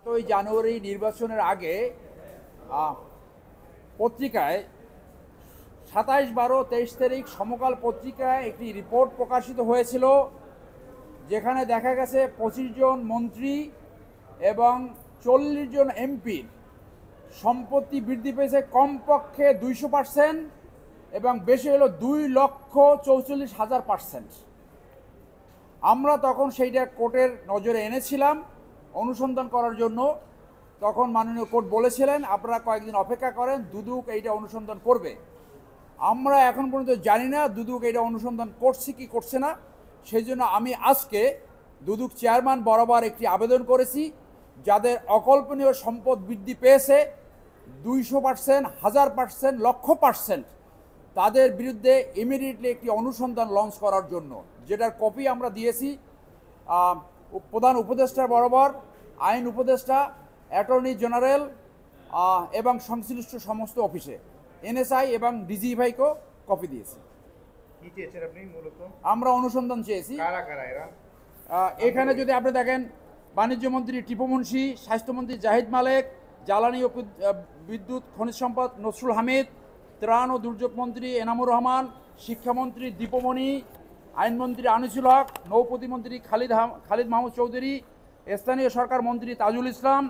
7ই জানুয়ারি নির্বাচনের আগে পত্রিকায় 27-12-23 তারিখ সমকাল পত্রিকায় একটি রিপোর্ট প্রকাশিত হয়েছিল, যেখানে দেখা গেছে 25 জন মন্ত্রী এবং 40 জন এমপির সম্পত্তি বৃদ্ধি পেয়েছে কমপক্ষে 200% এবং বেশি হলো 2,44,000%। আমরা তখন সেইটা কোর্টের নজরে এনেছিলাম অনুসন্ধান করার জন্য। তখন মাননীয় কোর্ট বলেছিলেন আপনারা কয়েকদিন অপেক্ষা করেন, দুদক এইটা অনুসন্ধান করবে। আমরা এখন পর্যন্ত জানি না দুদক এইটা অনুসন্ধান করছে কি করছে না। সেই জন্য আমি আজকে দুদক চেয়ারম্যান বরাবর একটি আবেদন করেছি, যাদের অকল্পনীয় সম্পদ বৃদ্ধি পেয়েছে 200%, 1000%, 1,00,000%, তাদের বিরুদ্ধে ইমিডিয়েটলি একটি অনুসন্ধান লঞ্চ করার জন্য, যেটার কপি আমরা দিয়েছি প্রধান উপদেষ্টা বরাবর, আইন উপদেষ্টা, অ্যাটর্নি জেনারেল এবং সংশ্লিষ্ট সমস্ত অফিসে, এনএসআই এবং ডিজিএফআইকেও কপি দিয়েছি। আমরা অনুসন্ধান চেয়েছি। এখানে যদি আপনি দেখেন, বাণিজ্য মন্ত্রী টিপু মুন্সি, স্বাস্থ্যমন্ত্রী জাহিদ মালেক, জ্বালানি ও বিদ্যুৎ খনিজ সম্পদ নসরুল হামিদ, ত্রাণ ও দুর্যোগ মন্ত্রী এনামুর রহমান, শিক্ষামন্ত্রী দীপমণি, আইনমন্ত্রী আনিসুল হক, নৌ প্রতিমন্ত্রী খালিদ মাহমুদ চৌধুরী, স্থানীয় সরকার মন্ত্রী তাজুল ইসলাম,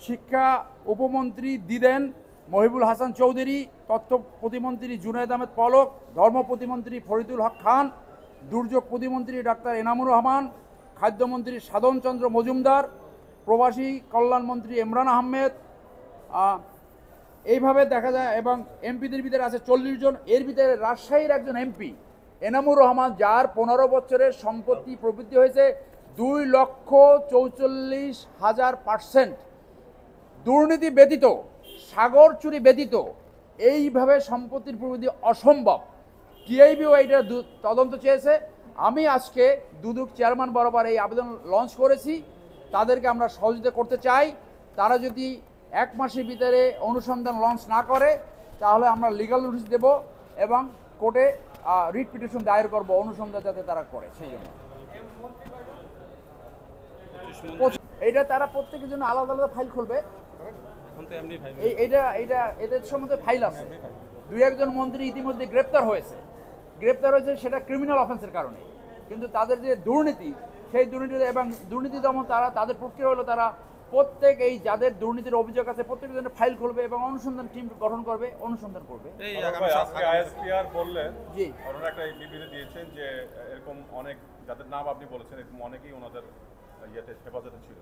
শিক্ষা উপমন্ত্রী দিদেন মহিবুল হাসান চৌধুরী, তথ্য প্রতিমন্ত্রী জুনায়েদ আহমেদ পলক, ধর্ম প্রতিমন্ত্রী ফরিদুল হক খান, দুর্যোগ প্রতিমন্ত্রী ডাক্তার এনামুর রহমান, খাদ্যমন্ত্রী সাধন চন্দ্র মজুমদার, প্রবাসী কল্যাণ মন্ত্রী ইমরান আহমেদ। এইভাবে দেখা যায়। এবং এমপিদের ভিতরে আছে 40 জন। এর ভিতরে রাজশাহীর একজন এমপি এনামুর রহমান, যার 15 বছরের সম্পত্তি প্রবৃদ্ধি হয়েছে 2,44,000%। দুর্নীতি ব্যতীত, সাগর চুরি ব্যতীত এইভাবে সম্পত্তির প্রবৃদ্ধি অসম্ভব। টিআইবিও এইটা তদন্ত চেয়েছে। আমি আজকে দুদক চেয়ারম্যান বরাবর এই আবেদন লঞ্চ করেছি। তাদেরকে আমরা সহযোগিতা করতে চাই। তারা যদি 1 মাসের ভিতরে অনুসন্ধান লঞ্চ না করে, তাহলে আমরা লিগাল নোটিশ দেব এবং কোর্টে রিট পিটিশন দায়ের করব অনুসন্ধান যাতে তারা করে। সেই জন্য এইটা তারা প্রত্যেকের জন্য আলাদা আলাদা ফাইল খুলবে। এদের সম্বন্ধে ফাইল আছে। 2-1 জন মন্ত্রী ইতিমধ্যে গ্রেপ্তার হয়েছে, সেটা ক্রিমিনাল অফেন্সের কারণে। কিন্তু তাদের যে দুর্নীতি, সেই দুর্নীতি এবং দুর্নীতি দমন, তাদের প্রক্রিয়া হলো তারা প্রত্যেক এই যাদের দুর্নীতির অভিযোগ আছে প্রত্যেকের জন্য ফাইল খুলবে এবং অনুসন্ধান টিম গঠন করবে, অনুসন্ধান করবে। জি, ওনারা একটা বিবৃতি দিয়েছেন যে এরকম অনেক যাদের নাম আপনি বলেছেন, এরকম অনেকেই ওনাদের হেফাজতে ছিল।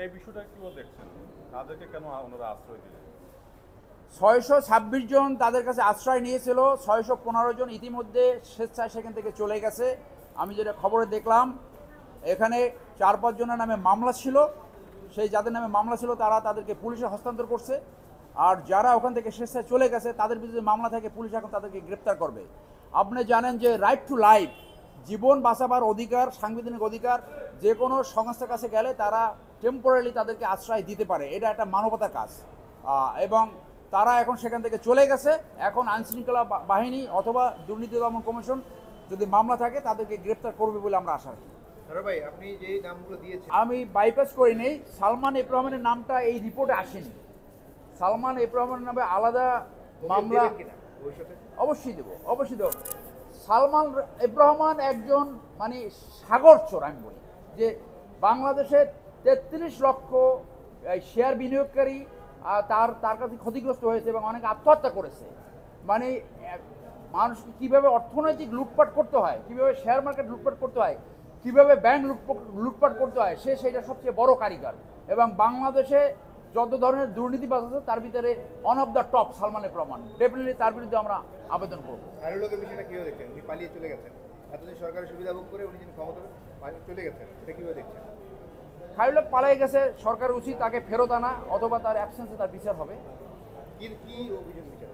এই বিষয়টা কিভাবে দেখছেন? তাদেরকে কেন ওনারা আশ্রয় দিলেন? 626 জন তাদের কাছে আশ্রয় নিয়েছিল। 615 জন ইতিমধ্যে স্বেচ্ছায় সেখান থেকে চলে গেছে। আমি যেটা খবরে দেখলাম, এখানে 4-5 জনের নামে মামলা ছিল। সেই যাদের নামে মামলা ছিল তারা তাদেরকে পুলিশে হস্তান্তর করছে। আর যারা ওখান থেকে স্বেচ্ছায় চলে গেছে তাদের বিরুদ্ধে মামলা থাকে, পুলিশ এখন তাদেরকে গ্রেপ্তার করবে। আপনি জানেন যে রাইট টু লাইফ, জীবন বাঁচাবার অধিকার, সাংবিধানিক অধিকার, যে কোনো সংস্থার কাছে গেলে তারা টেম্পোরারি তাদেরকে আশ্রয় দিতে পারে। এটা একটা মানবতার কাজ। এবং তারা এখন সেখান থেকে চলে গেছে। এখন আইনশৃঙ্খলা বাহিনী অথবা দুর্নীতি দমন কমিশন যদি মামলা থাকে তাদেরকে গ্রেপ্তার করবে বলে আমরা আশা রাখি। ভাই, আপনি যে নামগুলো দিয়েছেন আমি বাইপাস করি নেই। সালমান এফ রহমানের নামটা এই রিপোর্টে আসেনি। সালমান এফ রহমানের নামে আলাদা মামলা অবশ্যই দেবো। সালমান এফ রহমান একজন মানে সাগর চোর। আমি বলি যে বাংলাদেশে 33 লক্ষ শেয়ার বিনিয়োগকারী তার কাছে ক্ষতিগ্রস্ত হয়েছে এবং অনেকে আত্মহত্যা করেছে। মানে মানুষকে কীভাবে অর্থনৈতিক লুটপাট করতে হয়, কীভাবে শেয়ার মার্কেট লুটপাট করতে হয়, কীভাবে ব্যাংক লুটপাট করতে হয়, সেটা সবচেয়ে বড় কারিগর। এবং বাংলাদেশে যত ধরনের দুর্নীতিবাজ আছে তার ভিতরে on of the top Salman F Rahman. Definitely তার বিরুদ্ধে আমরা আবেদন করব। খায়রুলের বিষয়টা কীভাবে দেখছেন? উনি পালিয়ে চলে গেছেন, এতদিন সরকারের সুবিধা ভোগ করে উনি যিনি ক্ষমতা চলে গেছেন, এটা কীভাবে দেখছেন? খায়রুল পালিয়ে গেছে, সরকার উচিত তাকে ফেরত আনা অথবা তার অ্যাবসেন্সে তার বিচার হবে। কি অভিযোগ বিচার?